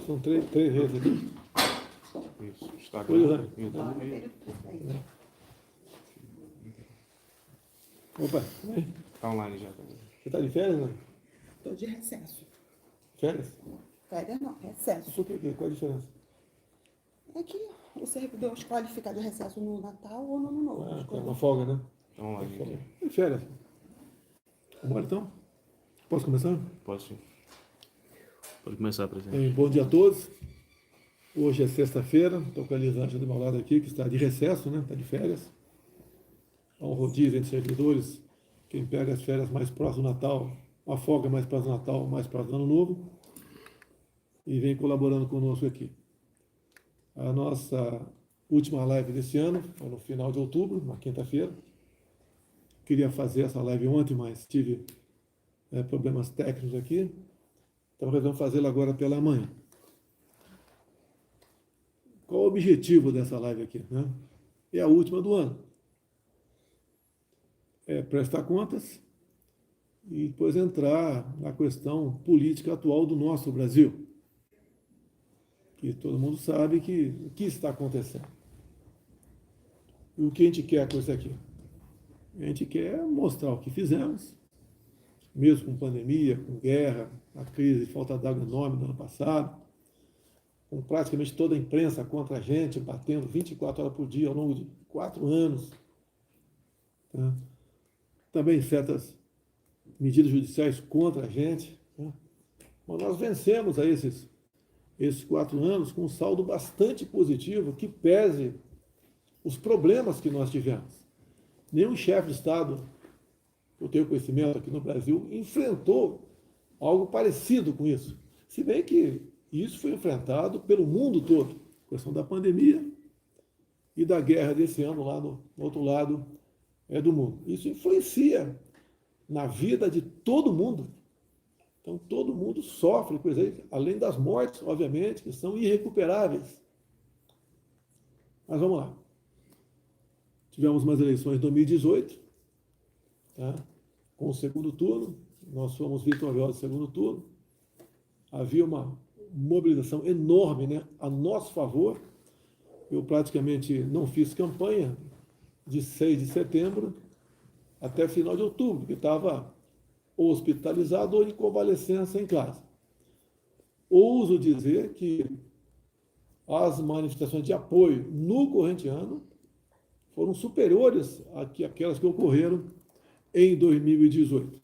São três redes aqui. Isso. Oi, Instagram, Rosane. YouTube. Opa, vem. Tá online já também. Você está de férias, né? Estou de recesso. Férias? Férias não, recesso. Por quê? Qual a diferença? É que o servidor escolhe ficar de recesso no Natal ou no Ano Novo. Ah, é Escolhe. uma folga, né? Tá online aqui. E férias? Vamos embora então? Posso começar? Posso? Pode começar, presidente. Bom dia a todos. Hoje é sexta-feira, estou com a Elisângela do meu lado aqui, que está de recesso, né? Está de férias. Há um rodízio entre servidores. Quem pega as férias mais próximo do Natal, uma folga mais próximo do Natal, mais próximo do Ano Novo, e vem colaborando conosco aqui. A nossa última live desse ano foi no final de outubro, na quinta-feira. Queria fazer essa live ontem, mas tive problemas técnicos aqui. Então resolvemos fazê-la agora pela manhã. Qual o objetivo dessa live aqui, né? É a última do ano. É prestar contas e depois entrar na questão política atual do nosso Brasil. Que todo mundo sabe o que está acontecendo. E o que a gente quer com isso aqui? A gente quer mostrar o que fizemos, mesmo com pandemia, com guerra, a crise de falta d'água enorme do ano passado, com praticamente toda a imprensa contra a gente, batendo 24 horas por dia ao longo de 4 anos. Tá? Também certas medidas judiciais contra a gente. Tá? Mas nós vencemos a esses 4 anos com um saldo bastante positivo, que pese os problemas que nós tivemos. Nenhum chefe de Estado, eu tenho conhecimento aqui no Brasil, enfrentou algo parecido com isso. Se bem que isso foi enfrentado pelo mundo todo, a questão da pandemia e da guerra desse ano lá no outro lado do mundo. Isso influencia na vida de todo mundo. Então, todo mundo sofre com isso aí, além das mortes, obviamente, que são irrecuperáveis. Mas vamos lá. Tivemos umas eleições em 2018, tá? Com o segundo turno, nós fomos vitoriosos no segundo turno. Havia uma mobilização enorme, né, a nosso favor. Eu praticamente não fiz campanha de 6 de setembro até final de outubro, porque estava hospitalizado ou em convalescença em casa. Ouso dizer que as manifestações de apoio no corrente ano foram superiores àquelas que ocorreram em 2018.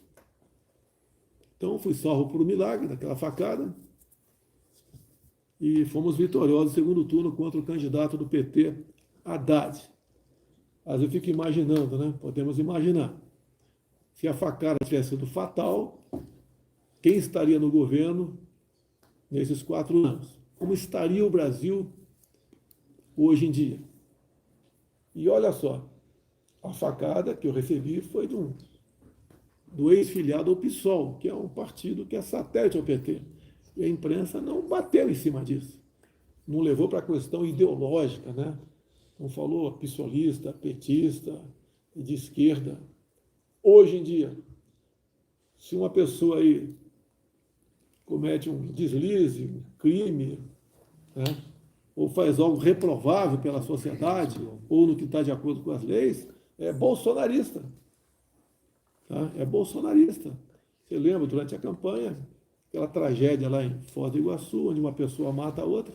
Então, fui salvo por um milagre daquela facada e fomos vitoriosos no segundo turno contra o candidato do PT, Haddad. Mas eu fico imaginando, né? Podemos imaginar. Se a facada tivesse sido fatal, quem estaria no governo nesses 4 anos? Como estaria o Brasil hoje em dia? E olha só, a facada que eu recebi foi do ex-filiado ao PSOL, que é um partido que é satélite ao PT. E a imprensa não bateu em cima disso. Não levou para a questão ideológica, né? Não falou pissolista, petista, de esquerda. Hoje em dia, se uma pessoa aí comete um deslize, um crime, né, ou faz algo reprovável pela sociedade, ou no que está de acordo com as leis, é bolsonarista. Tá? É bolsonarista. Você lembra, durante a campanha, aquela tragédia lá em Foz do Iguaçu, onde uma pessoa mata a outra?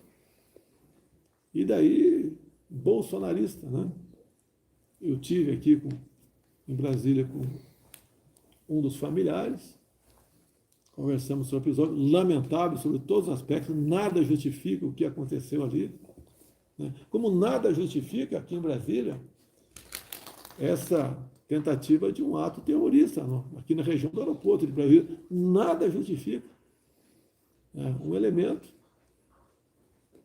E daí, bolsonarista, né? Eu tive aqui em Brasília com um dos familiares, conversamos sobre o episódio, lamentável sobre todos os aspectos, nada justifica o que aconteceu ali, né? Como nada justifica aqui em Brasília essa tentativa de um ato terrorista aqui na região do aeroporto de Brasília, nada justifica. Um elemento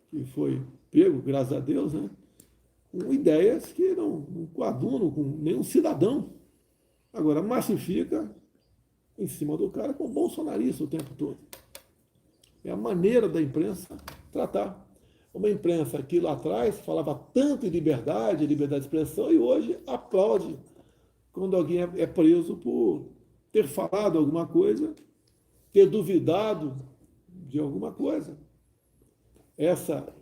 que foi pego, graças a Deus, né, com ideias que não coadunam com nenhum cidadão. Agora, massifica em cima do cara com bolsonarista o tempo todo. É a maneira da imprensa tratar. Uma imprensa que lá atrás falava tanto em liberdade de expressão, e hoje aplaude quando alguém é preso por ter falado alguma coisa, ter duvidado de alguma coisa. essa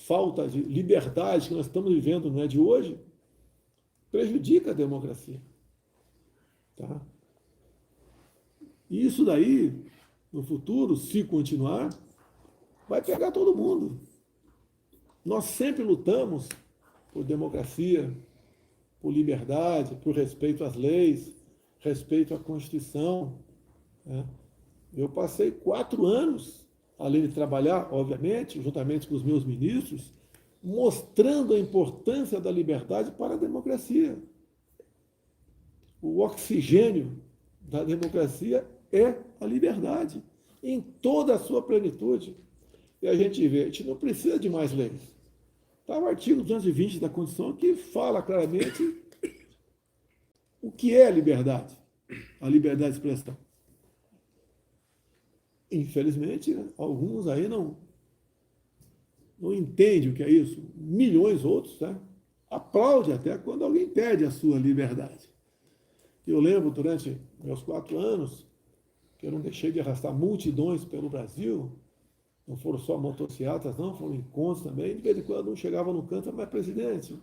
falta de liberdade que nós estamos vivendo, não é de hoje, prejudica a democracia. Tá? E isso daí, no futuro, se continuar, vai pegar todo mundo. Nós sempre lutamos por democracia, por liberdade, por respeito às leis, respeito à Constituição. Né? Eu passei 4 anos, além de trabalhar, obviamente, juntamente com os meus ministros, mostrando a importância da liberdade para a democracia. O oxigênio da democracia é a liberdade, em toda a sua plenitude. E a gente vê, a gente não precisa de mais leis. Está o artigo 220 da Constituição que fala claramente o que é a liberdade de expressão. Infelizmente, né, alguns aí não entendem o que é isso. Milhões outros, tá? Aplaudem até quando alguém perde a sua liberdade. Eu lembro, durante meus 4 anos, que eu não deixei de arrastar multidões pelo Brasil. Não foram só motocicletas, não, foram encontros também. De vez em quando um chegava no canto, mas presidente,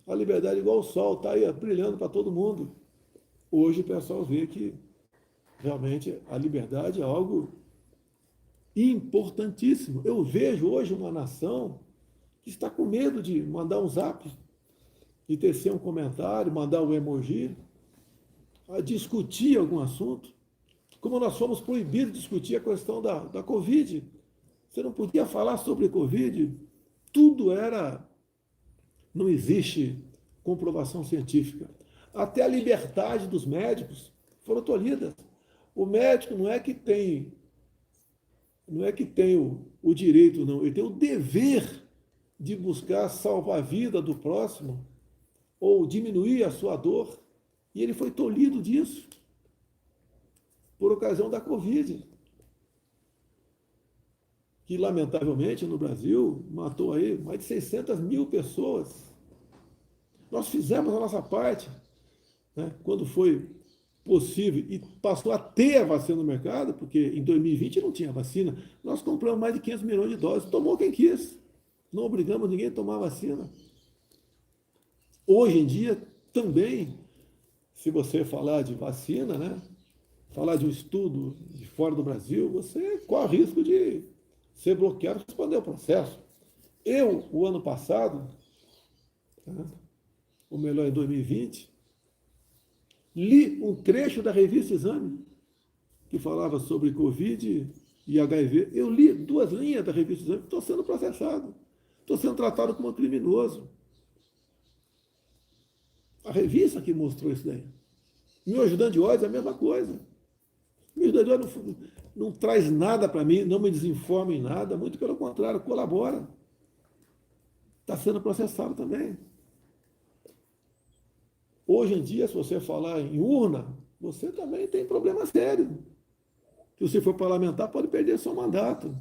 a liberdade é igual o sol, está aí brilhando para todo mundo. Hoje o pessoal vê que realmente a liberdade é algo importantíssimo. Eu vejo hoje uma nação que está com medo de mandar um zap, de tecer um comentário, mandar um emoji, a discutir algum assunto. Como nós fomos proibidos de discutir a questão da Covid. Você não podia falar sobre Covid. Tudo era... Não existe comprovação científica. Até a liberdade dos médicos foram tolhidas. O médico não é que tem o direito, não. Ele tem o dever de buscar salvar a vida do próximo ou diminuir a sua dor. E ele foi tolhido disso por ocasião da Covid, que, lamentavelmente, no Brasil, matou aí mais de 600 mil pessoas. Nós fizemos a nossa parte, né, quando foi possível, e passou a ter a vacina no mercado, porque em 2020 não tinha vacina. Nós compramos mais de 500 milhões de doses, tomou quem quis. Não obrigamos ninguém a tomar vacina. Hoje em dia, também, se você falar de vacina, né, falar de um estudo de fora do Brasil, você corre risco de ser bloqueado e responder ao processo. Eu, o ano passado, tá, ou melhor, em 2020, li um trecho da revista Exame, que falava sobre Covid e HIV. Eu li 2 linhas da revista Exame, estou sendo processado, estou sendo tratado como um criminoso. A revista que mostrou isso daí. Meu ajudante de ordens é a mesma coisa. Meu ajudante de ordens não traz nada para mim, não me desinforma em nada, muito pelo contrário, colabora. Está sendo processado também. Hoje em dia, se você falar em urna, você também tem problema sério. Se você for parlamentar, pode perder seu mandato,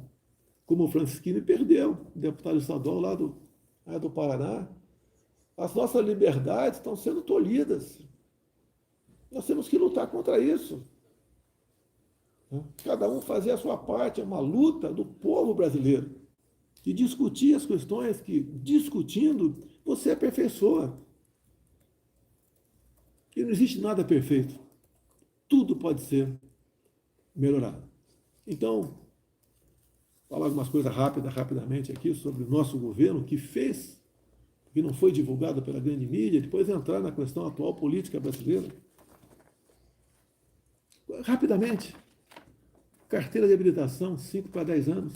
como o Francisquini perdeu, deputado estadual lá do Paraná. As nossas liberdades estão sendo tolhidas. Nós temos que lutar contra isso. Cada um fazer a sua parte, é uma luta do povo brasileiro. De discutir as questões que, discutindo, você aperfeiçoa. E não existe nada perfeito. Tudo pode ser melhorado. Então, falar algumas coisas rapidamente aqui sobre o nosso governo, que fez, que não foi divulgado pela grande mídia, depois entrar na questão atual política brasileira. Rapidamente. Carteira de habilitação, 5 para 10 anos.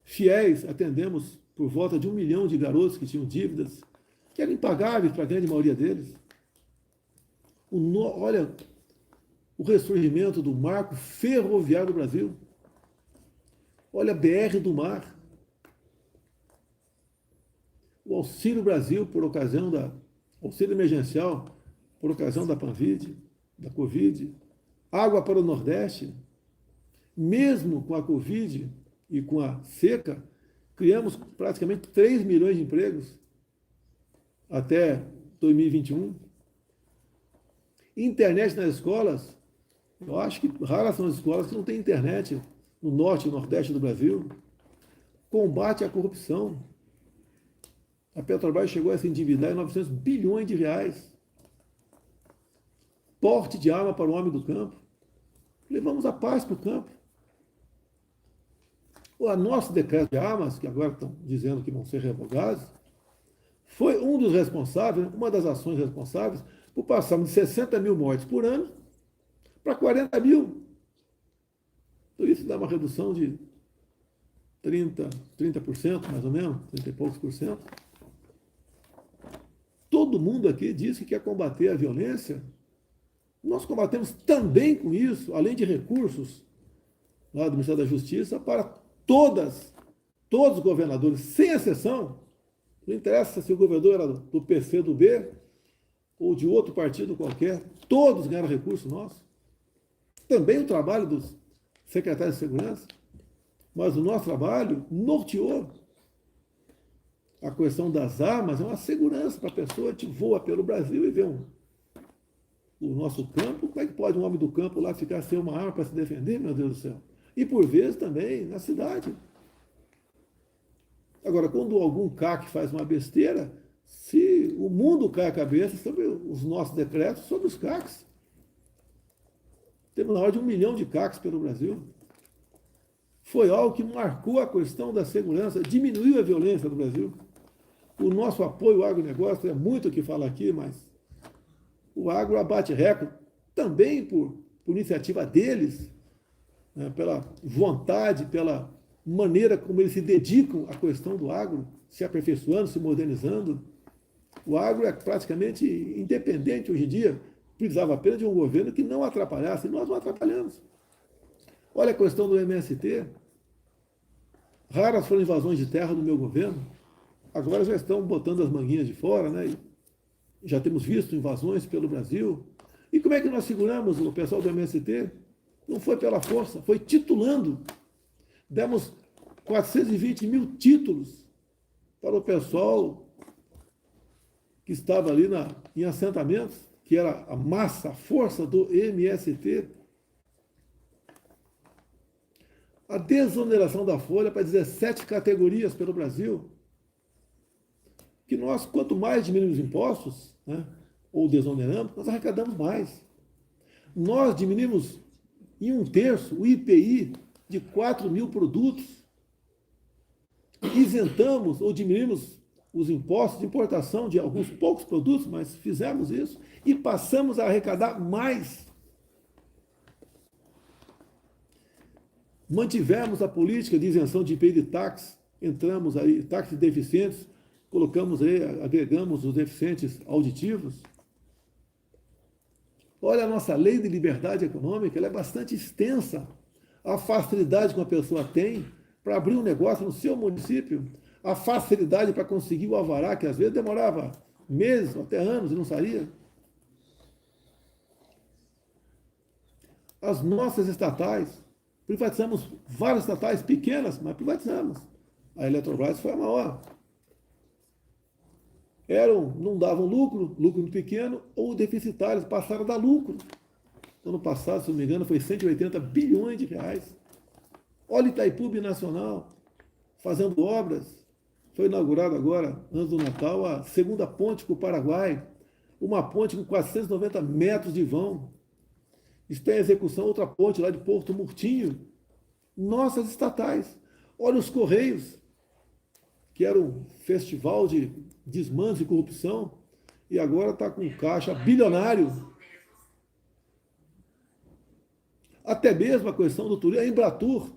Fiéis, atendemos por volta de 1 milhão de garotos que tinham dívidas, que eram impagáveis para a grande maioria deles. Olha o ressurgimento do marco ferroviário do Brasil. Olha a BR do Mar. O Auxílio Brasil, por ocasião auxílio emergencial, por ocasião da Panvid, da Covid. Água para o Nordeste. Mesmo com a Covid e com a seca, criamos praticamente 3 milhões de empregos até 2021. Internet nas escolas, eu acho que raras são as escolas que não têm internet no norte e nordeste do Brasil. combate à corrupção. A Petrobras chegou a se endividar em 900 bilhões de reais. Porte de arma para o homem do campo. Levamos a paz para o campo. O nosso decreto de armas, que agora estão dizendo que vão ser revogados, foi um dos responsáveis, uma das ações responsáveis, por passarmos de 60 mil mortes por ano para 40 mil. Então isso dá uma redução de 30%, mais ou menos, 30 e poucos por cento. Todo mundo aqui diz que quer combater a violência. Nós combatemos também com isso, além de recursos lá do Ministério da Justiça, para todos os governadores, sem exceção. Não interessa se o governador era do PC, do B, ou de outro partido qualquer, todos ganharam recurso nosso. Também o trabalho dos secretários de segurança, mas o nosso trabalho norteou. A questão das armas é uma segurança para a pessoa. A gente voa pelo Brasil e vê o nosso campo. Como é que pode um homem do campo lá ficar sem uma arma para se defender, meu Deus do céu? E por vezes também na cidade. Agora, quando algum CAC faz uma besteira, se o mundo cai a cabeça sobre os nossos decretos, sobre os CACs. Temos na ordem de 1 milhão de CACs pelo Brasil. Foi algo que marcou a questão da segurança, diminuiu a violência no Brasil. O nosso apoio ao agronegócio é muito o que fala aqui, mas o agro abate recorde, também por iniciativa deles, né, pela vontade, pela maneira como eles se dedicam à questão do agro, se aperfeiçoando, se modernizando. O agro é praticamente independente hoje em dia, precisava apenas de um governo que não atrapalhasse, e nós não atrapalhamos. Olha a questão do MST. Raras foram invasões de terra no meu governo. Agora já estão botando as manguinhas de fora, né? E já temos visto invasões pelo Brasil. E como é que nós seguramos o pessoal do MST? Não foi pela força, foi titulando. Demos 420 mil títulos para o pessoal que estava ali em assentamentos, que era a massa, a força do MST. A desoneração da folha para 17 categorias pelo Brasil. Que nós, quanto mais diminuímos impostos, né, ou desoneramos, nós arrecadamos mais. Nós diminuímos em 1/3 o IPI de 4 mil produtos. Isentamos ou diminuímos os impostos de importação de alguns poucos produtos, mas fizemos isso e passamos a arrecadar mais. Mantivemos a política de isenção de IPI de táxi, entramos aí, táxis deficientes, colocamos aí, agregamos os deficientes auditivos. Olha a nossa lei de liberdade econômica, ela é bastante extensa. A facilidade que uma pessoa tem para abrir um negócio no seu município, a facilidade para conseguir o alvará, que às vezes demorava meses, até anos e não saía. As nossas estatais, privatizamos várias estatais pequenas, mas privatizamos. A Eletrobras foi a maior. Não davam lucro muito pequeno, ou deficitários, passaram a dar lucro. Ano passado, se não me engano, foi 180 bilhões de reais. Olha Itaipu Binacional, fazendo obras. Foi inaugurada agora, antes do Natal, a segunda ponte com o Paraguai. Uma ponte com 490 metros de vão. Está em execução outra ponte lá de Porto Murtinho. Nossas estatais. Olha os Correios, que era um festival de desmanche e corrupção, e agora está com caixa bilionário. Até mesmo a questão do turismo. A Embratur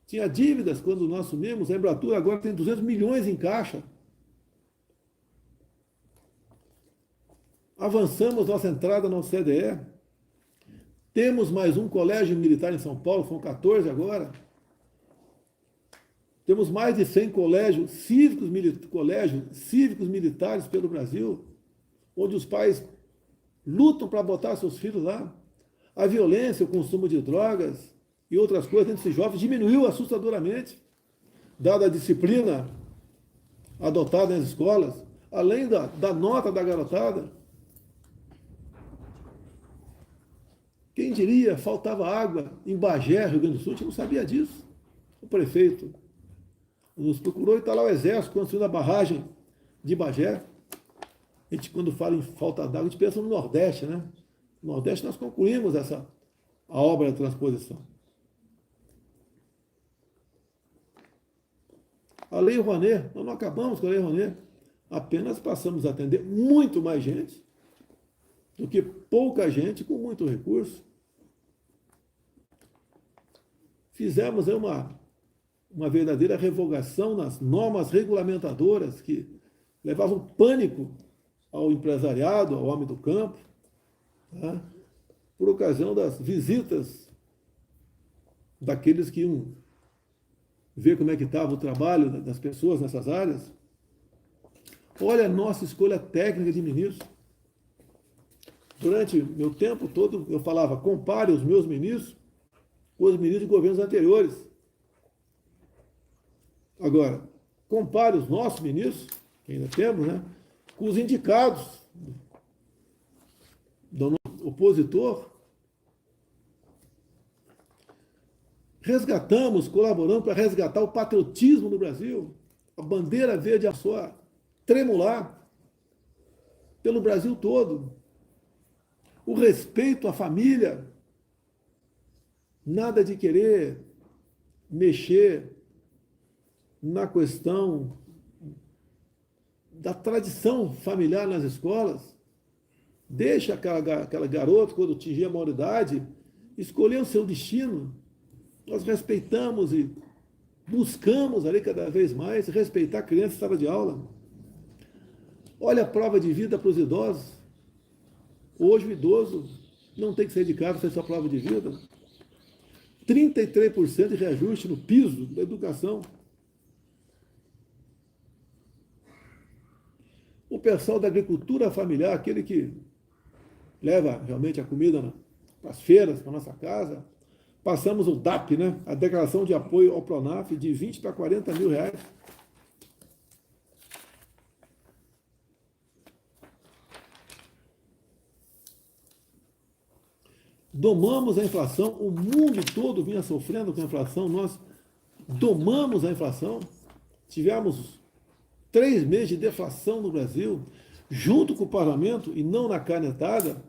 tinha dívidas quando nós assumimos. A Embratur agora tem 200 milhões em caixa. Avançamos nossa entrada na OCDE. Temos mais um colégio militar em São Paulo, são 14 agora. Temos mais de 100 colégios cívicos militares pelo Brasil, onde os pais lutam para botar seus filhos lá. A violência, o consumo de drogas e outras coisas entre esses jovens diminuiu assustadoramente, dada a disciplina adotada nas escolas, além da nota da garotada. Quem diria, faltava água em Bagé, Rio Grande do Sul, a gente não sabia disso. O prefeito nos procurou e está lá o Exército construindo a barragem de Bagé. A gente, quando fala em falta d'água, a gente pensa no Nordeste, né? No Nordeste nós concluímos a obra da transposição. A Lei Rouanet, nós não acabamos com a Lei Rouanet, apenas passamos a atender muito mais gente do que pouca gente com muito recurso. Fizemos uma verdadeira revogação nas normas regulamentadoras que levavam pânico ao empresariado, ao homem do campo, tá? Por ocasião das visitas daqueles que iam ver como é que estava o trabalho das pessoas nessas áreas. Olha a nossa escolha técnica de ministros. Durante meu tempo todo, eu falava, compare os meus ministros com os ministros de governos anteriores. Agora, compare os nossos ministros, que ainda temos, né, com os indicados do opositor. Resgatamos, colaboramos para resgatar o patriotismo no Brasil. A bandeira verde passou a tremular pelo Brasil todo. O respeito à família. Nada de querer mexer na questão da tradição familiar nas escolas. Deixa aquela garota, quando atingir a maioridade, escolher o seu destino. Nós respeitamos e buscamos ali cada vez mais respeitar a criança em sala de aula. Olha a prova de vida para os idosos. Hoje o idoso não tem que sair de casa para fazer sua prova de vida. 33% de reajuste no piso da educação. O pessoal da agricultura familiar, aquele que leva realmente a comida para as feiras, para a nossa casa, passamos o DAP, né? A declaração de apoio ao Pronaf, de 20 para 40 mil reais. Domamos a inflação, o mundo todo vinha sofrendo com a inflação, nós domamos a inflação, tivemos 3 meses de deflação no Brasil, junto com o parlamento, e não na canetada,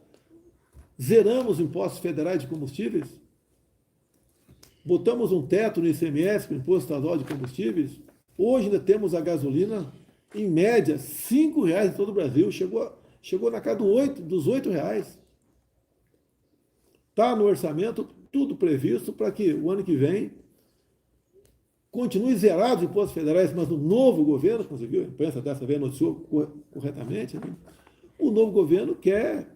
zeramos impostos federais de combustíveis, botamos um teto no ICMS, no Imposto Estadual de Combustíveis, hoje ainda temos a gasolina, em média, R$ 5,00 em todo o Brasil, chegou na casa dos R$ 8,00. Está no orçamento tudo previsto para que o ano que vem continue zerado os impostos federais, mas o novo governo, conseguiu, a imprensa dessa vez noticiou corretamente, né? O novo governo quer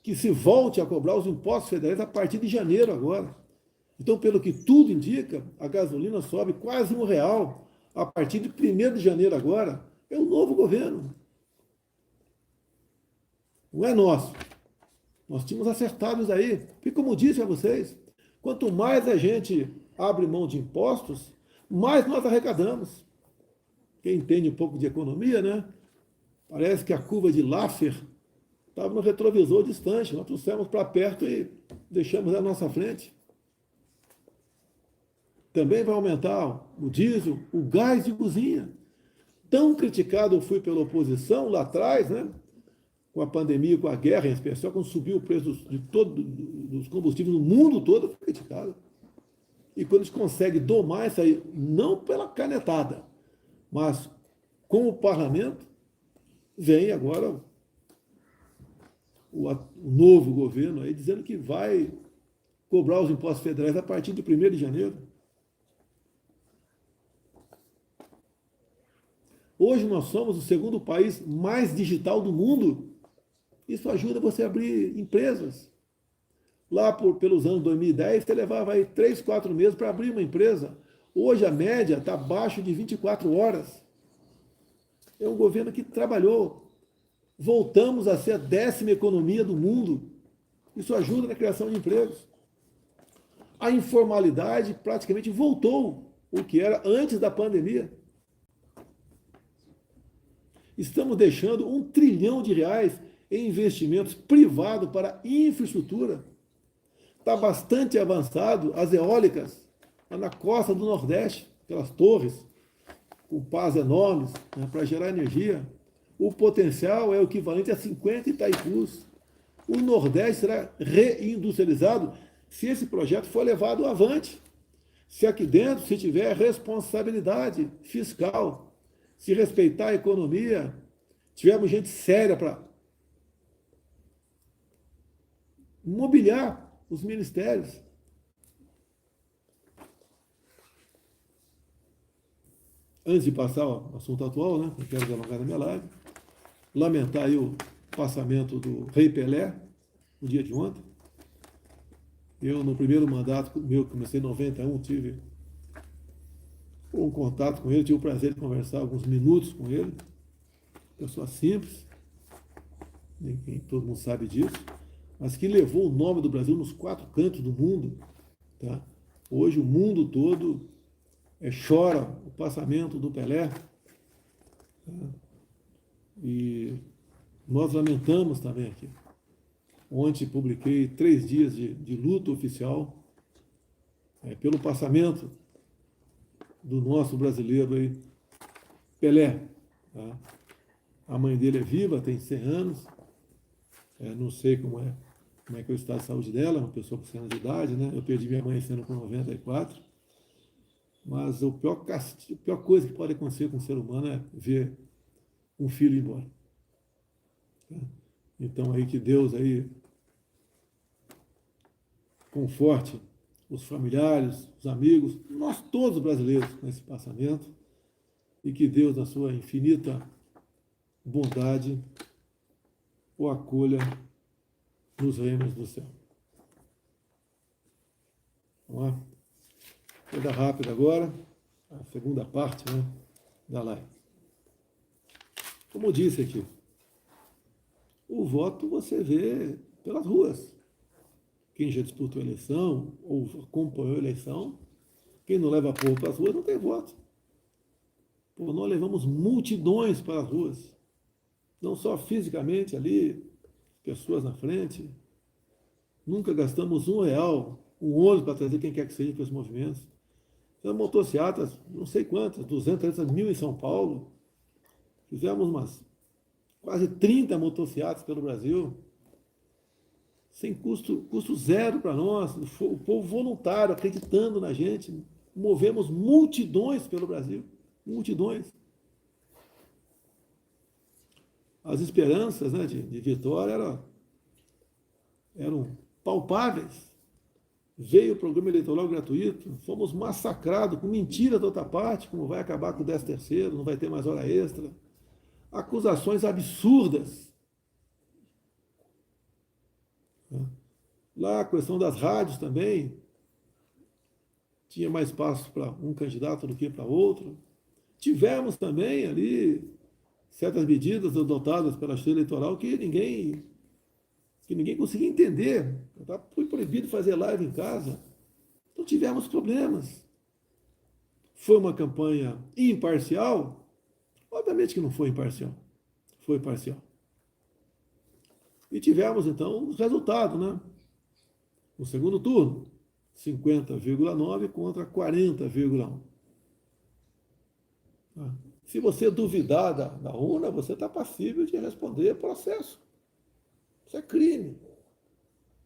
que se volte a cobrar os impostos federais a partir de janeiro agora. Então, pelo que tudo indica, a gasolina sobe quase R$ 1,00 a partir de 1º de janeiro agora. É o novo governo. Não é nosso. Nós tínhamos acertado isso aí. E como disse a vocês, quanto mais a gente abre mão de impostos, mais nós arrecadamos. Quem entende um pouco de economia, né? Parece que a curva de Laffer estava no retrovisor distante. Nós trouxemos para perto e deixamos à nossa frente. Também vai aumentar o diesel, o gás de cozinha. Tão criticado eu fui pela oposição lá atrás, né? Com a pandemia, com a guerra, em especial, quando subiu o preço dos combustíveis no mundo todo, foi criticado. E quando a gente consegue domar isso aí, não pela canetada, mas com o parlamento, vem agora o novo governo aí dizendo que vai cobrar os impostos federais a partir de 1º de janeiro. Hoje nós somos o 2º país mais digital do mundo. Isso ajuda você a abrir empresas. Lá pelos anos 2010, você levava aí 3, 4 meses para abrir uma empresa. Hoje a média está abaixo de 24 horas. É um governo que trabalhou. Voltamos a ser a 10ª economia do mundo. Isso ajuda na criação de empregos. A informalidade praticamente voltou o que era antes da pandemia. Estamos deixando R$ 1 trilhão em investimentos privados para infraestrutura. Está bastante avançado as eólicas lá na costa do Nordeste, aquelas torres com pás enormes, né, para gerar energia. O potencial é o equivalente a 50 Itaipus. O Nordeste será reindustrializado se esse projeto for levado avante. Se aqui dentro se tiver responsabilidade fiscal, se respeitar a economia, tivermos gente séria para mobiliar os ministérios. Antes de passar ao assunto atual, né, não quero delongar na minha live, lamentar aí o passamento do Rei Pelé, no dia de ontem. Eu, no primeiro mandato meu, que comecei em 91, tive um contato com ele, tive o prazer de conversar alguns minutos com ele. Pessoa simples, ninguém, todo mundo sabe disso, mas que levou o nome do Brasil nos 4 cantos do mundo. Tá? Hoje o mundo todo chora o passamento do Pelé. Tá? E nós lamentamos também aqui. Ontem publiquei 3 dias de luto oficial pelo passamento do nosso brasileiro aí, Pelé. Tá? A mãe dele é viva, tem 100 anos. Não sei como é que é o estado de saúde dela, uma pessoa com 100 anos de idade, né? Eu perdi minha mãe esse ano com 94. Mas a pior coisa que pode acontecer com o ser humano é ver um filho ir embora. Tá? Então aí que Deus aí conforte os familiares, os amigos, nós todos brasileiros com esse passamento, e que Deus, na sua infinita bondade, o acolha nos reinos do céu. Vamos lá? Coisa rápida agora, a segunda parte, né, da live. Como eu disse aqui, o voto você vê pelas ruas. Quem já disputou a eleição ou acompanhou a eleição, quem não leva povo para as ruas não tem voto. Pô, nós levamos multidões para as ruas, não só fisicamente ali, pessoas na frente. Nunca gastamos R$1, um ônibus para trazer quem quer que seja para os movimentos. Então, motocicletas, não sei quantas, 200, 300 mil em São Paulo. Fizemos umas quase 30 motocicletas pelo Brasil, sem custo zero para nós, o povo voluntário, acreditando na gente. Movemos multidões pelo Brasil, multidões. As esperanças, né, de vitória eram palpáveis. Veio o programa eleitoral gratuito, fomos massacrados com mentira da outra parte, como vai acabar com o 13º, não vai ter mais hora extra. Acusações absurdas. Lá a questão das rádios também, tinha mais espaço para um candidato do que para outro. Tivemos também ali certas medidas adotadas pela Justiça Eleitoral que ninguém conseguia entender. Foi proibido fazer live em casa. Então tivemos problemas. Foi uma campanha imparcial? Obviamente que não foi imparcial. Foi parcial. E tivemos, então, os resultados, né? No segundo turno, 50,9 contra 40,1. Se você duvidar da urna, você está passível de responder processo. Isso é crime.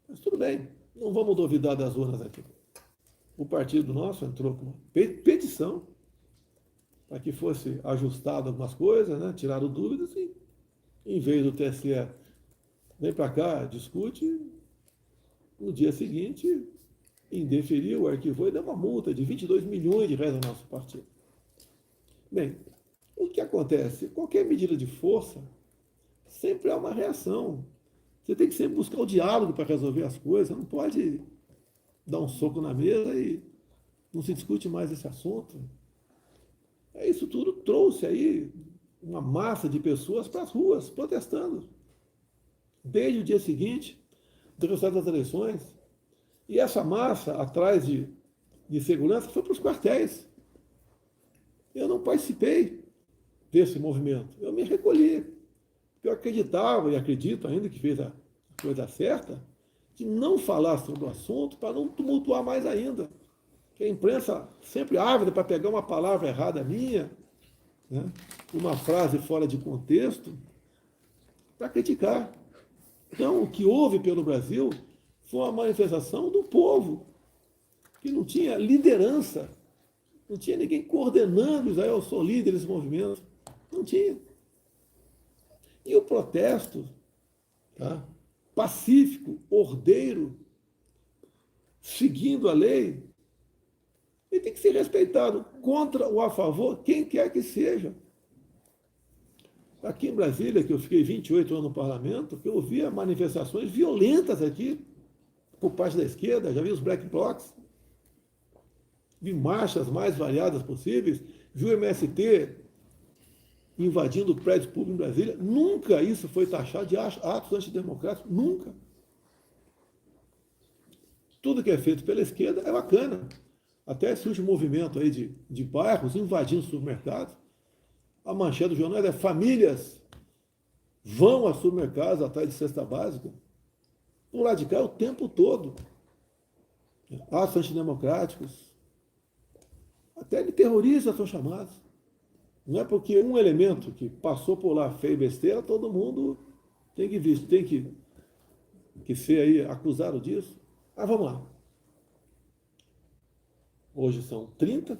Mas tudo bem, não vamos duvidar das urnas aqui. O partido nosso entrou com uma petição para que fosse ajustado algumas coisas, né? Tiraram dúvidas e, em vez do TSE vem para cá, discute, no dia seguinte indeferiu, arquivou e deu uma multa de 22 milhões de reais ao nosso partido. Bem, o que acontece? Qualquer medida de força sempre há uma reação. Você tem que sempre buscar o diálogo para resolver as coisas. Você não pode dar um soco na mesa e não se discute mais esse assunto. Isso tudo trouxe aí uma massa de pessoas para as ruas, protestando. Desde o dia seguinte do resultado das eleições. E essa massa, atrás de segurança, foi para os quartéis. Eu não participei desse movimento. Eu me recolhi. Eu acreditava e acredito ainda que fez a coisa certa, de não falar sobre o assunto para não tumultuar mais ainda. Que a imprensa sempre ávida para pegar uma palavra errada minha né, uma frase fora de contexto para criticar. Então, o que houve pelo Brasil foi uma manifestação do povo, que não tinha liderança, não tinha ninguém coordenando, Israel, eu sou líder desse movimento. Não tinha. E o protesto, tá, pacífico, ordeiro, seguindo a lei, ele tem que ser respeitado, contra ou a favor, quem quer que seja. Aqui em Brasília, que eu fiquei 28 anos no parlamento, eu via manifestações violentas aqui, por parte da esquerda, já vi os black blocs, vi marchas mais variadas possíveis, vi o MST invadindo prédios públicos em Brasília. Nunca isso foi taxado de atos antidemocráticos, nunca. Tudo que é feito pela esquerda é bacana. Até esse último movimento aí de bairros invadindo supermercados, a manchete do jornal é: famílias vão a supermercados atrás de cesta básica. O radical o tempo todo. Atos antidemocráticos. Até de terroristas são chamados. Não é porque um elemento que passou por lá fez besteira, todo mundo tem que ser aí acusado disso. Mas vamos lá. Hoje são 30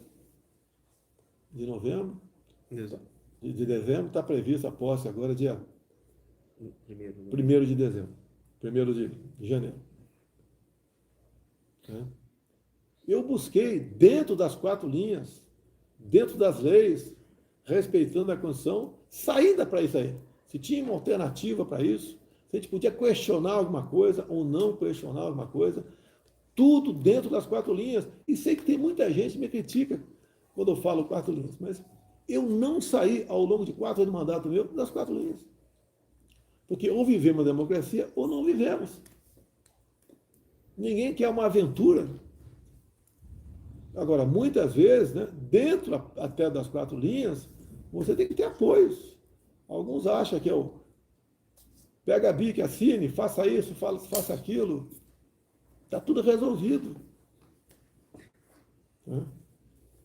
de novembro. De dezembro, está prevista a posse agora dia 1º de dezembro. 1º de janeiro. Eu busquei, dentro das 4 linhas, dentro das leis, respeitando a Constituição, saída para isso aí. Se tinha uma alternativa para isso, se a gente podia questionar alguma coisa ou não questionar alguma coisa, tudo dentro das 4 linhas. E sei que tem muita gente que me critica quando eu falo 4 linhas, mas eu não saí ao longo de 4 anos de mandato meu das 4 linhas. Porque ou vivemos a democracia ou não vivemos. Ninguém quer uma aventura. Agora, muitas vezes, né, dentro até das 4 linhas, você tem que ter apoios. Alguns acham que é o pega a bica, assine, faça isso, faça aquilo. Está tudo resolvido.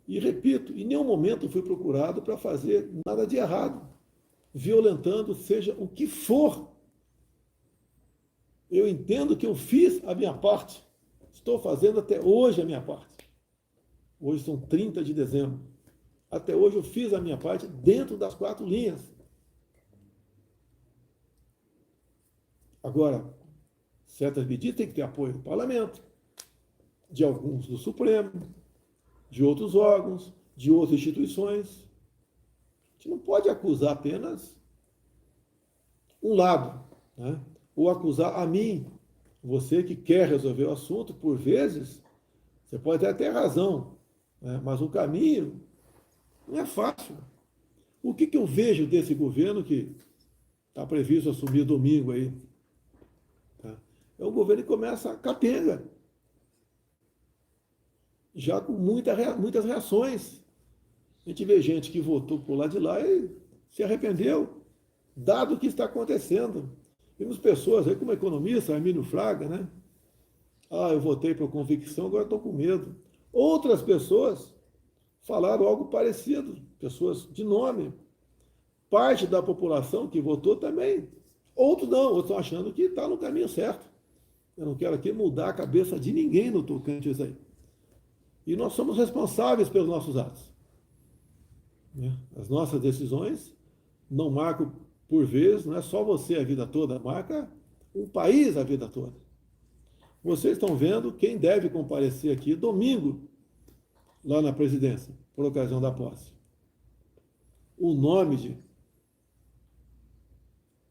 E repito, em nenhum momento fui procurado para fazer nada de errado, violentando seja o que for. Eu entendo que eu fiz a minha parte. Estou fazendo até hoje a minha parte. Hoje são 30 de dezembro. Até hoje eu fiz a minha parte dentro das 4 linhas. Agora, certas medidas têm que ter apoio do parlamento, de alguns do Supremo, de outros órgãos, de outras instituições. A gente não pode acusar apenas um lado, né? Ou acusar a mim, você que quer resolver o assunto. Por vezes, você pode até ter razão, né? Mas o caminho não é fácil. O que eu vejo desse governo que está previsto assumir domingo aí? É um governo que começa capenga, já com muitas reações. A gente vê gente que votou por lá de lá e se arrependeu, dado o que está acontecendo. Vimos pessoas aí como economista, Armínio Fraga, né? Eu votei por convicção, agora estou com medo. Outras pessoas falaram algo parecido, pessoas de nome. Parte da população que votou também. Outros não, outros estão achando que está no caminho certo. Eu não quero aqui mudar a cabeça de ninguém no tocante a isso aí. E nós somos responsáveis pelos nossos atos. As nossas decisões não marcam por vezes, não é só você a vida toda, marca um país a vida toda. Vocês estão vendo quem deve comparecer aqui domingo, lá na presidência, por ocasião da posse. O nome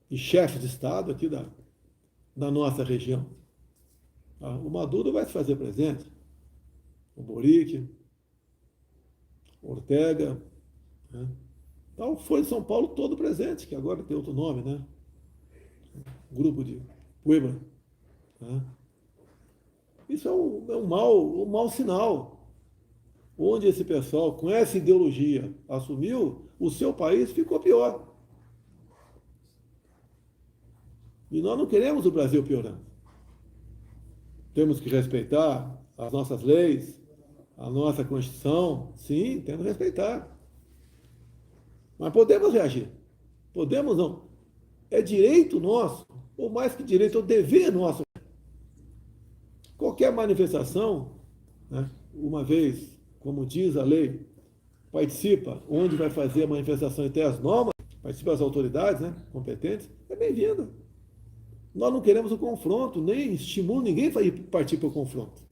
de chefe de Estado aqui da nossa região. O Maduro vai se fazer presente. O Boric, Ortega, né? Então, foi São Paulo todo presente, que agora tem outro nome, né? Grupo de Puebla. Né? Isso é um mau sinal. Onde esse pessoal, com essa ideologia, assumiu, o seu país ficou pior. E nós não queremos o Brasil piorando. Temos que respeitar as nossas leis, a nossa Constituição. Sim, temos que respeitar. Mas podemos reagir. Podemos não. É direito nosso, ou mais que direito, é o dever nosso. Qualquer manifestação, né, uma vez, como diz a lei, participa onde vai fazer a manifestação e tem as normas, participa as autoridades, né, competentes, é bem-vinda. Nós não queremos o confronto, nem estimulo ninguém a partir para o confronto.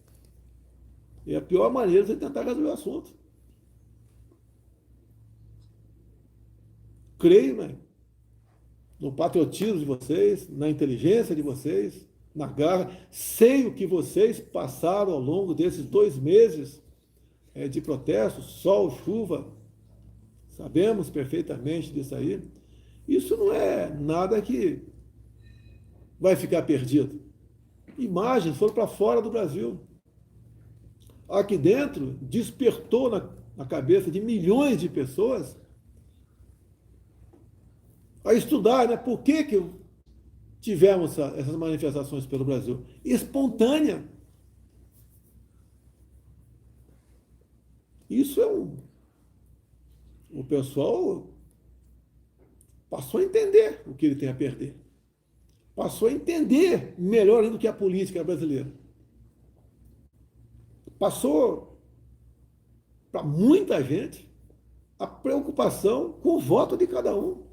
E a pior maneira é você tentar resolver o assunto. Creio, né, no patriotismo de vocês, na inteligência de vocês, na garra. Sei o que vocês passaram ao longo desses 2 meses de protesto, sol, chuva. Sabemos perfeitamente disso aí. Isso não é nada que vai ficar perdido. Imagens foram para fora do Brasil. Aqui dentro, despertou na cabeça de milhões de pessoas a estudar, né? Por que tivemos essas manifestações pelo Brasil? Espontânea. Isso é o pessoal passou a entender o que ele tem a perder. Passou a entender melhor ainda do que a política brasileira. Passou para muita gente a preocupação com o voto de cada um.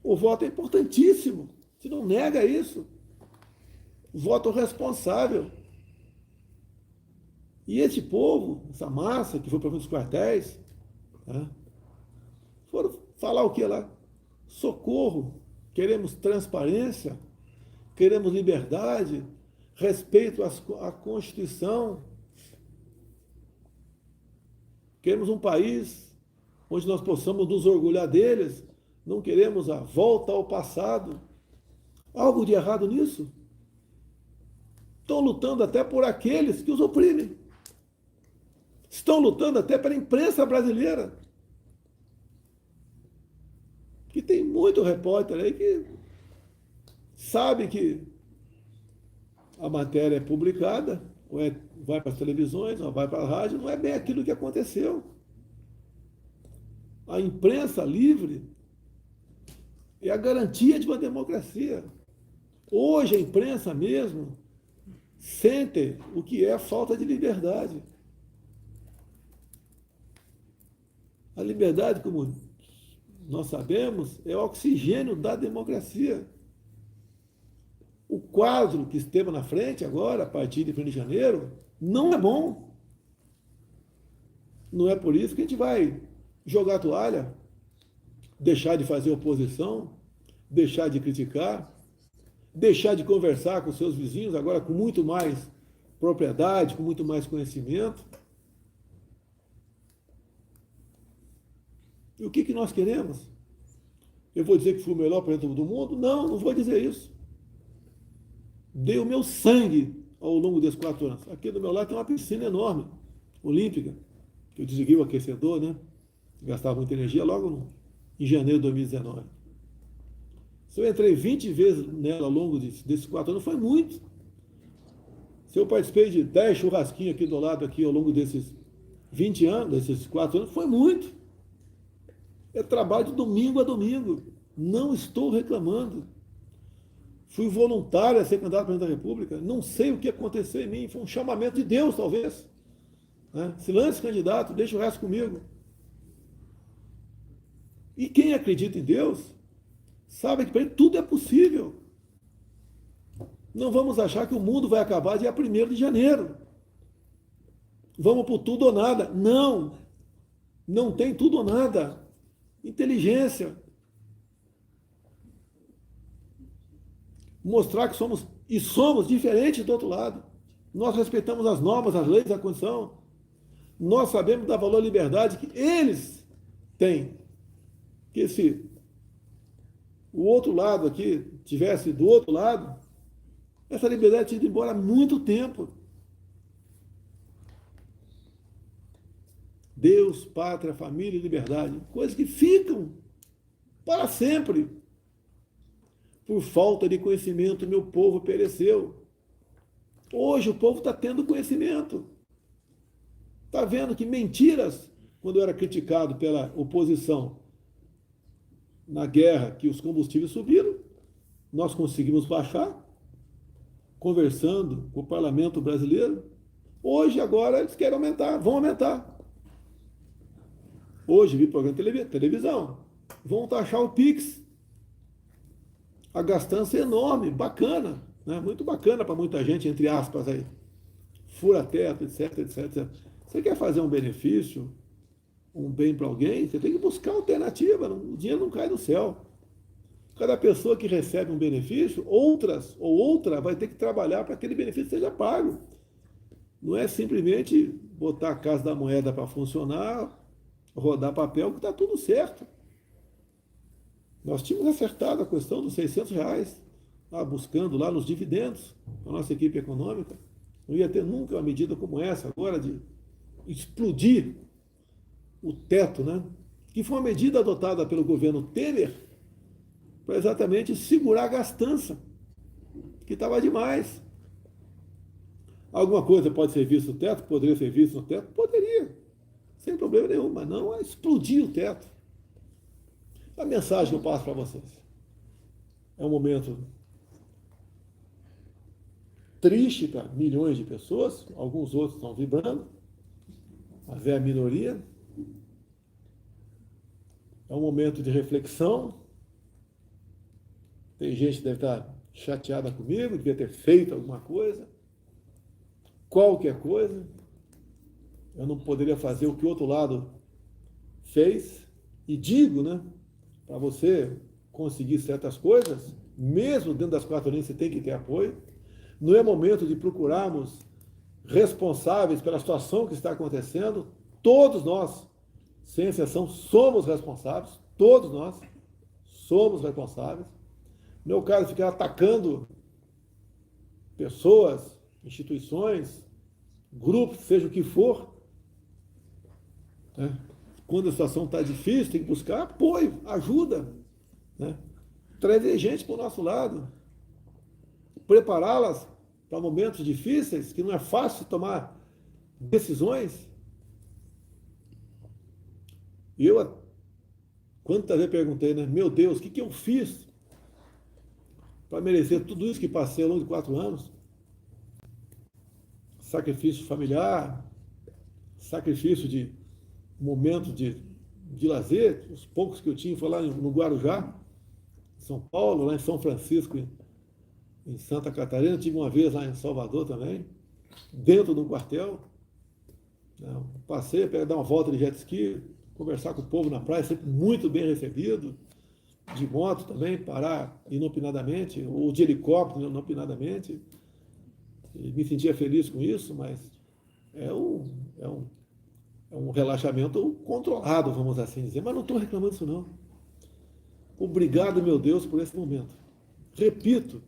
O voto é importantíssimo. Você não nega isso. Voto responsável. E esse povo, essa massa que foi para os quartéis, tá, foram falar o que lá? Socorro, queremos transparência, queremos liberdade, respeito à Constituição. Queremos um país onde nós possamos nos orgulhar deles. Não queremos a volta ao passado. Algo de errado nisso? Estão lutando até por aqueles que os oprimem. Estão lutando até pela imprensa brasileira. Que tem muito repórter aí que sabe que a matéria é publicada, ou vai para as televisões, ou vai para a rádio, não é bem aquilo que aconteceu. A imprensa livre é a garantia de uma democracia. Hoje a imprensa mesmo sente o que é a falta de liberdade. A liberdade, como nós sabemos, é o oxigênio da democracia. O quadro que esteve na frente agora, a partir de 1º de janeiro, não é bom. Não é por isso que a gente vai jogar a toalha, deixar de fazer oposição, deixar de criticar, deixar de conversar com seus vizinhos, agora com muito mais propriedade, com muito mais conhecimento. E o que nós queremos? Eu vou dizer que fui o melhor presidente do mundo? Não, não vou dizer isso. Dei o meu sangue ao longo desses 4 anos. Aqui do meu lado tem uma piscina enorme, olímpica, que eu desliguei o aquecedor, né? Gastava muita energia logo em janeiro de 2019. Se eu entrei 20 vezes nela ao longo desses 4 anos, foi muito. Se eu participei de 10 churrasquinhos aqui do lado, aqui ao longo desses 20 anos, desses 4 anos, foi muito. É trabalho de domingo a domingo. Não estou reclamando. Fui voluntário a ser candidato a presidente da República. Não sei o que aconteceu em mim. Foi um chamamento de Deus, talvez. Né? Se lance candidato, deixa o resto comigo. E quem acredita em Deus, sabe que para ele tudo é possível. Não vamos achar que o mundo vai acabar dia 1º de janeiro. Vamos por tudo ou nada. Não. Não tem tudo ou nada. Inteligência. Mostrar que somos diferentes do outro lado. Nós respeitamos as normas, as leis, a Constituição. Nós sabemos dar valor à liberdade que eles têm. Que se o outro lado aqui tivesse do outro lado, essa liberdade tinha ido embora há muito tempo. Deus, pátria, família e liberdade. Coisas que ficam para sempre. Por falta de conhecimento, meu povo pereceu. Hoje o povo está tendo conhecimento. Está vendo que mentiras, quando eu era criticado pela oposição, na guerra que os combustíveis subiram, nós conseguimos baixar, conversando com o parlamento brasileiro. Hoje, agora, eles querem aumentar, vão aumentar. Hoje, vi programa de televisão, vão taxar o Pix. A gastança é enorme, bacana, né? Muito bacana para muita gente, entre aspas, aí. Fura-teto, etc, etc, etc. Você quer fazer um benefício, um bem para alguém, você tem que buscar alternativa, o dinheiro não cai do céu. Cada pessoa que recebe um benefício, outra vai ter que trabalhar para que aquele benefício seja pago. Não é simplesmente botar a Casa da Moeda para funcionar, rodar papel, que está tudo certo. Nós tínhamos acertado a questão dos R$600, buscando lá nos dividendos, a nossa equipe econômica. Não ia ter nunca uma medida como essa, agora de explodir o teto, né? Que foi uma medida adotada pelo governo Temer para exatamente segurar a gastança, que estava demais. Alguma coisa pode ser vista no teto? Poderia ser vista no teto? Poderia, sem problema nenhum, mas não é explodir o teto. A mensagem que eu passo para vocês é um momento triste para milhões de pessoas, alguns outros estão vibrando, mas é a minoria. É um momento de reflexão. Tem gente que deve estar chateada comigo, devia ter feito alguma coisa, qualquer coisa. Eu não poderia fazer o que o outro lado fez. E digo, né, para você conseguir certas coisas, mesmo dentro das quatro linhas, você tem que ter apoio. Não é momento de procurarmos responsáveis pela situação que está acontecendo. Todos nós, sem exceção, somos responsáveis. Todos nós somos responsáveis. Não é o caso de ficar atacando pessoas, instituições, grupos, seja o que for. Né? Quando a situação está difícil, tem que buscar apoio, ajuda. Né? Trazer gente para o nosso lado. Prepará-las para momentos difíceis, que não é fácil tomar decisões. E eu, quantas vezes perguntei, né? Meu Deus, o que eu fiz para merecer tudo isso que passei ao longo de 4 anos? Sacrifício familiar, sacrifício de momentos de lazer, os poucos que eu tinha foi lá no Guarujá, em São Paulo, lá em São Francisco, em Santa Catarina, tive uma vez lá em Salvador também, dentro de um quartel. Passei para dar uma volta de jet ski, conversar com o povo na praia, sempre muito bem recebido, de moto também, parar inopinadamente, ou de helicóptero inopinadamente. E me sentia feliz com isso, mas é um relaxamento controlado, vamos assim dizer. Mas não estou reclamando disso, não. Obrigado, meu Deus, por esse momento. Repito,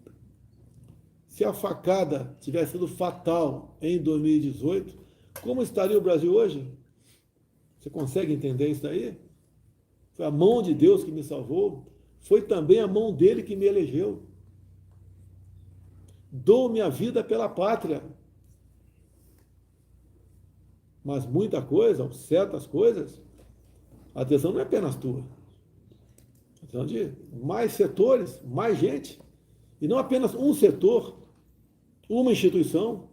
se a facada tivesse sido fatal em 2018, como estaria o Brasil hoje? Você consegue entender isso daí? Foi a mão de Deus que me salvou, foi também a mão dele que me elegeu. Dou minha vida pela pátria. Mas muita coisa, ou certas coisas, a decisão não é apenas tua. A decisão de mais setores, mais gente. E não apenas um setor, uma instituição,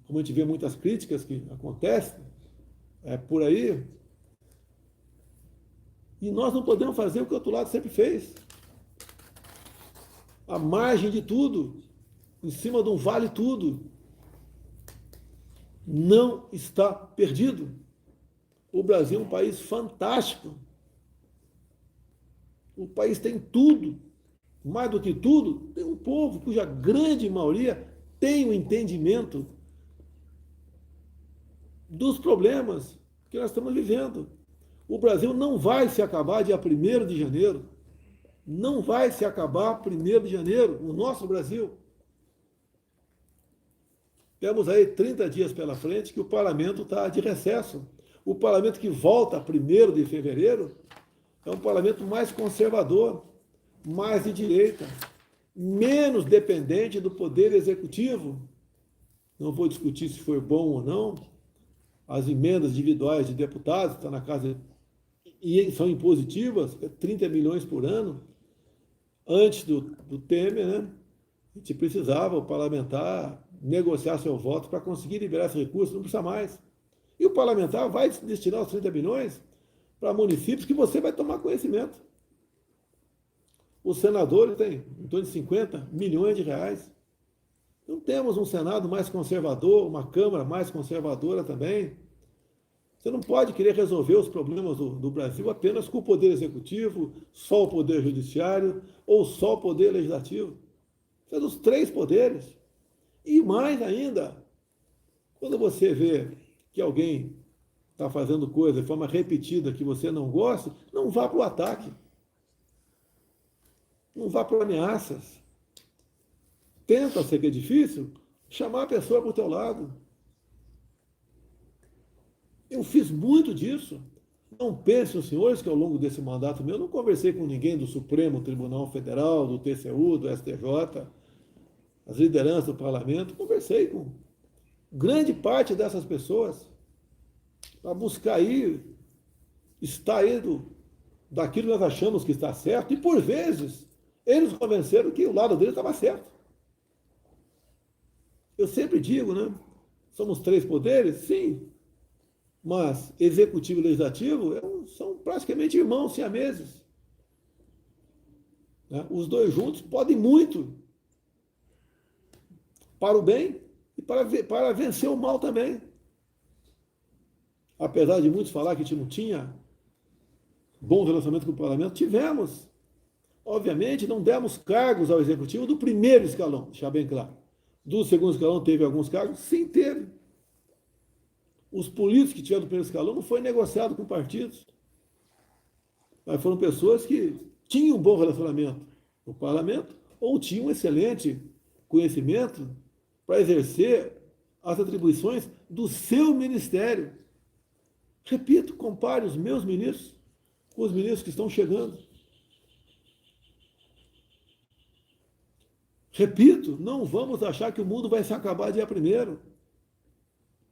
como a gente vê muitas críticas que acontecem por aí. E nós não podemos fazer o que o outro lado sempre fez. À margem de tudo, em cima de um vale tudo. Não está perdido. O Brasil é um país fantástico. O país tem tudo. Mais do que tudo, tem um povo cuja grande maioria tem o entendimento dos problemas que nós estamos vivendo. O Brasil não vai se acabar dia 1º de janeiro. Não vai se acabar 1º de janeiro, o nosso Brasil. Temos aí 30 dias pela frente que o parlamento está de recesso. O parlamento que volta 1º de fevereiro é um parlamento mais conservador, mais de direita, menos dependente do poder executivo. Não vou discutir se foi bom ou não. As emendas individuais de deputados estão na casa e são impositivas, 30 milhões por ano. Antes do Temer, né, a gente precisava, o parlamentar, negociar seu voto para conseguir liberar esse recurso, não precisa mais. E o parlamentar vai destinar os 30 milhões para municípios que você vai tomar conhecimento. Os senadores têm em torno de 50 milhões de reais. Não temos um Senado mais conservador, uma Câmara mais conservadora também. Você não pode querer resolver os problemas do Brasil apenas com o Poder Executivo, só o Poder Judiciário ou só o Poder Legislativo. Você é dos três poderes. E mais ainda, quando você vê que alguém está fazendo coisa de forma repetida que você não gosta, não vá para o ataque. Não vá para ameaças. Tenta, sei que é difícil, chamar a pessoa para o teu lado. Eu fiz muito disso. Não pensem, senhores, que ao longo desse mandato meu, eu não conversei com ninguém do Supremo Tribunal Federal, do TCU, do STJ, as lideranças do parlamento. Conversei com grande parte dessas pessoas para buscar aí, estar aí daquilo que nós achamos que está certo, e por vezes eles convenceram que o lado dele estava certo. Eu sempre digo, né? Somos três poderes? Sim. Mas executivo e legislativo são praticamente irmãos siameses. Né? Os dois juntos podem muito para o bem e para vencer o mal também. Apesar de muitos falar que a gente não tinha bom relacionamento com o parlamento, tivemos. Obviamente, não demos cargos ao executivo do primeiro escalão, deixar bem claro. Do segundo escalão teve alguns cargos? Sim, teve. Os políticos que tiveram do primeiro escalão não foi negociado com partidos, mas foram pessoas que tinham um bom relacionamento no parlamento ou tinham um excelente conhecimento para exercer as atribuições do seu ministério. Repito, compare os meus ministros com os ministros que estão chegando. Repito, não vamos achar que o mundo vai se acabar dia 1º.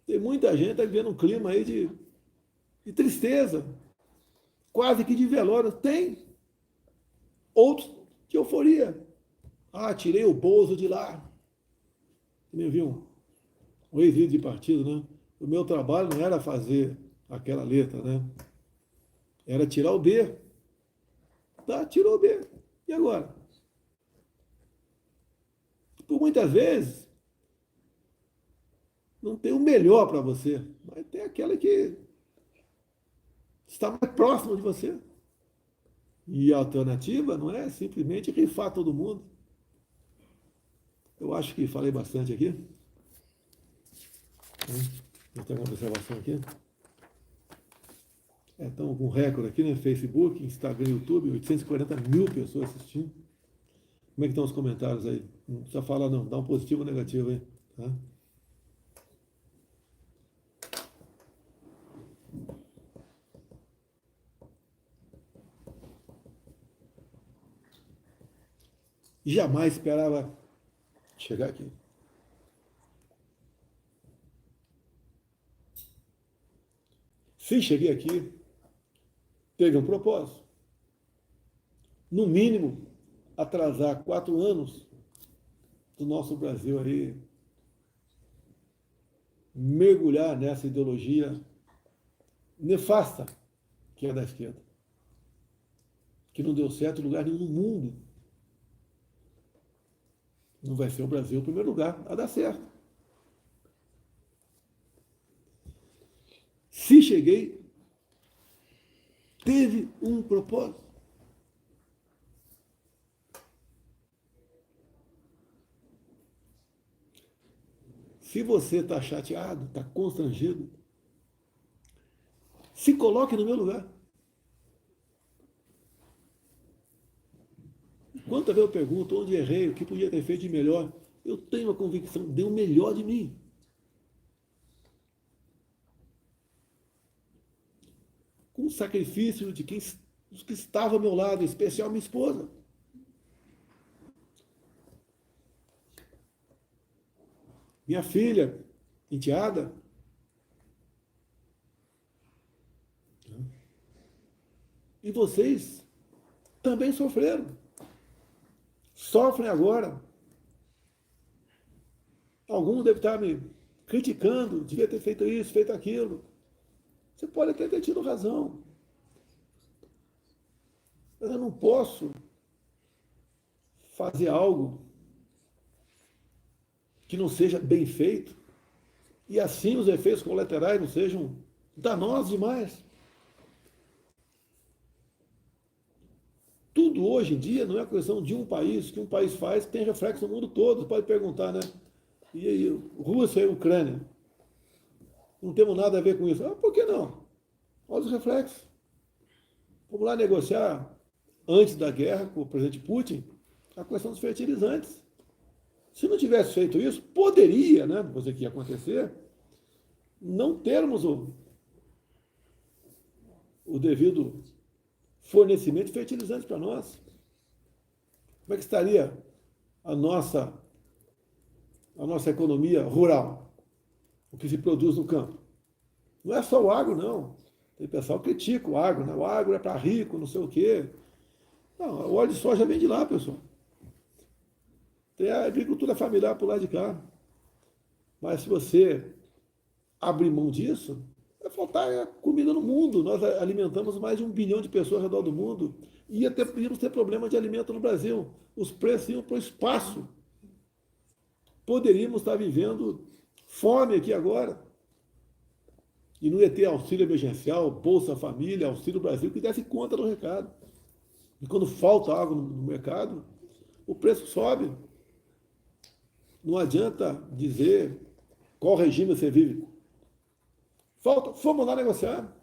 Tem muita gente que está vivendo um clima aí de tristeza, quase que de velório. Tem. Outros de euforia. Ah, tirei o Bozo de lá. Você viu? Um ex-líder de partido, né? O meu trabalho não era fazer aquela letra, né? Era tirar o B. Tá, tirou o B. E agora? Por muitas vezes, não tem o melhor para você, mas tem aquela que está mais próxima de você. E a alternativa não é simplesmente rifar todo mundo. Eu acho que falei bastante aqui. Tem alguma observação aqui? Estamos com recorde aqui, né? Facebook, Instagram, YouTube, 840 mil pessoas assistindo. Como é que estão os comentários aí? Não precisa falar não, dá um positivo ou negativo aí. Tá? Jamais esperava chegar aqui. Se cheguei aqui, teve um propósito. No mínimo, atrasar 4 anos do nosso Brasil aí, mergulhar nessa ideologia nefasta que é da esquerda, que não deu certo em lugar nenhum no mundo. Não vai ser o Brasil o primeiro lugar a dar certo. Se cheguei, teve um propósito. Se você está chateado, está constrangido, se coloque no meu lugar. Quantas vezes eu pergunto onde errei, o que podia ter feito de melhor, eu tenho a convicção, dei o melhor de mim. Com o sacrifício de quem que estava ao meu lado, em especial minha esposa. Minha filha, enteada. E vocês também sofreram. Sofrem agora. Alguns devem estar me criticando, devia ter feito isso, feito aquilo. Você pode até ter tido razão. Mas eu não posso fazer algo que não seja bem feito e assim os efeitos colaterais não sejam danosos demais. Tudo hoje em dia não é questão de um país, que um país faz, tem reflexo no mundo todo. Você pode perguntar, né? E aí, Rússia e Ucrânia? Não temos nada a ver com isso. Ah, por que não? Olha os reflexos. Vamos lá negociar, antes da guerra, com o presidente Putin, a questão dos fertilizantes. Se não tivesse feito isso, poderia, né, coisa que ia acontecer, não termos o devido fornecimento de fertilizantes para nós. Como é que estaria a nossa economia rural? O que se produz no campo? Não é só o agro, não. Tem pessoal que critica o agro, né? O agro é para rico, não sei o quê. Não, o óleo de soja vem de lá, pessoal. Tem a agricultura familiar por lá de cá. Mas se você abrir mão disso, vai faltar comida no mundo. Nós alimentamos mais de 1 bilhão de pessoas ao redor do mundo. Íamos ter problema de alimento no Brasil. Os preços iam para o espaço. Poderíamos estar vivendo fome aqui agora. E não ia ter auxílio emergencial, Bolsa Família, Auxílio Brasil, que desse conta do recado. E quando falta água no mercado, o preço sobe. Não adianta dizer qual regime você vive. Fomos lá negociar.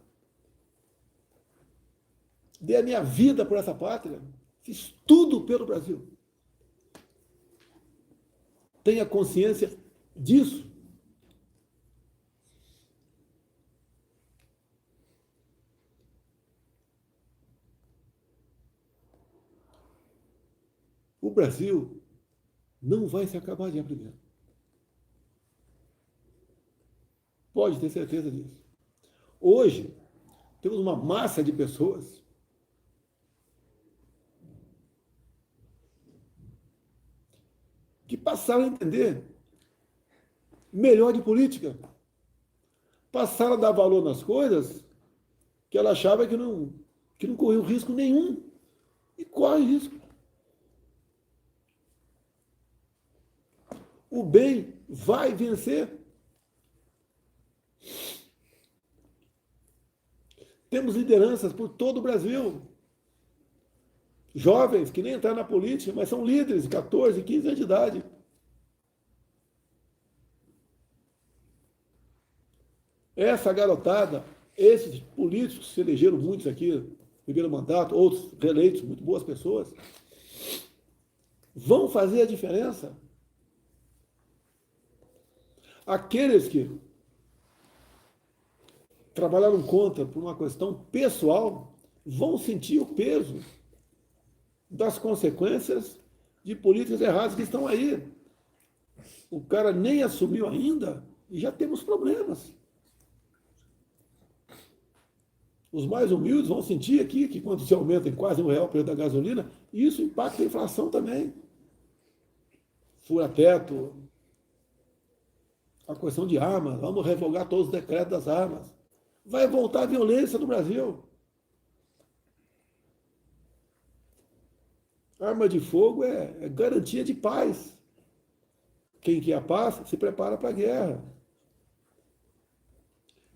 Dei a minha vida por essa pátria. Fiz tudo pelo Brasil. Tenha consciência disso. O Brasil não vai se acabar dia primeiro. Pode ter certeza disso. Hoje, temos uma massa de pessoas que passaram a entender melhor de política. Passaram a dar valor nas coisas que ela achava que não corriam risco nenhum. E corre risco. O bem vai vencer. Temos lideranças por todo o Brasil. Jovens que nem entraram na política, mas são líderes de 14, 15 anos de idade. Essa garotada, esses políticos que se elegeram muitos aqui, no primeiro mandato, outros reeleitos, muito boas pessoas, vão fazer a diferença. Aqueles que trabalharam contra por uma questão pessoal vão sentir o peso das consequências de políticas erradas que estão aí. O cara nem assumiu ainda e já temos problemas. Os mais humildes vão sentir aqui que quando se aumenta em quase R$1 o preço da gasolina, isso impacta a inflação também. Fura-teto, a questão de armas, vamos revogar todos os decretos das armas. Vai voltar a violência no Brasil. Arma de fogo é garantia de paz. Quem quer a paz se prepara para a guerra.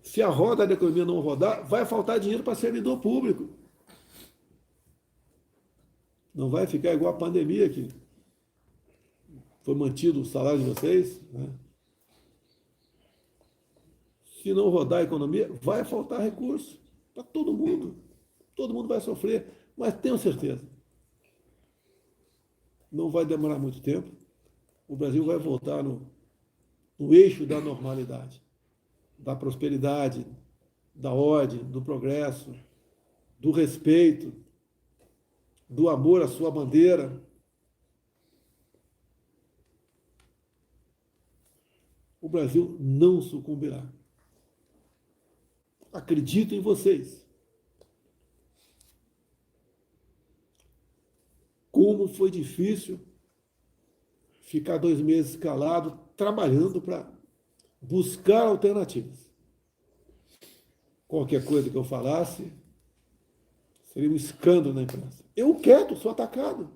Se a roda da economia não rodar, vai faltar dinheiro para servidor público. Não vai ficar igual a pandemia que foi mantido o salário de vocês, né? Se não rodar a economia, vai faltar recurso para todo mundo. Todo mundo vai sofrer, mas tenho certeza. Não vai demorar muito tempo. O Brasil vai voltar no eixo da normalidade, da prosperidade, da ordem, do progresso, do respeito, do amor à sua bandeira. O Brasil não sucumbirá. Acredito em vocês. Como foi difícil ficar 2 meses calado, trabalhando para buscar alternativas. Qualquer coisa que eu falasse seria um escândalo na imprensa. Eu quieto, sou atacado.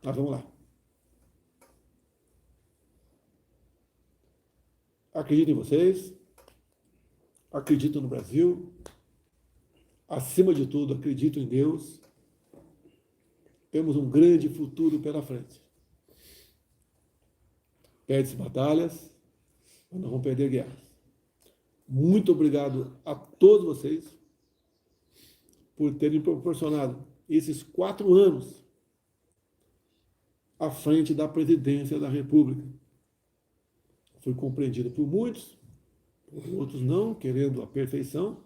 Mas vamos lá. Acredito em vocês, acredito no Brasil, acima de tudo, acredito em Deus. Temos um grande futuro pela frente. Perde-se batalhas, mas não vamos perder guerras. Muito obrigado a todos vocês por terem proporcionado esses 4 anos à frente da presidência da República. Fui compreendido por muitos, por outros não, querendo a perfeição.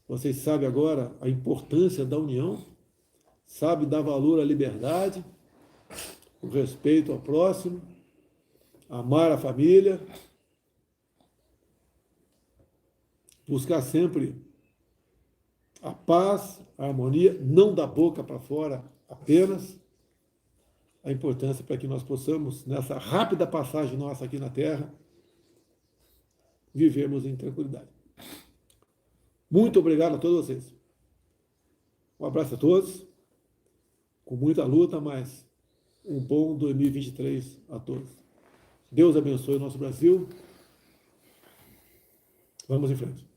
Vocês sabem agora a importância da união, sabem dar valor à liberdade, o respeito ao próximo, amar a família, buscar sempre a paz, a harmonia, não da boca para fora apenas, a importância para que nós possamos, nessa rápida passagem nossa aqui na Terra, vivermos em tranquilidade. Muito obrigado a todos vocês. Um abraço a todos, com muita luta, mas um bom 2023 a todos. Deus abençoe o nosso Brasil. Vamos em frente.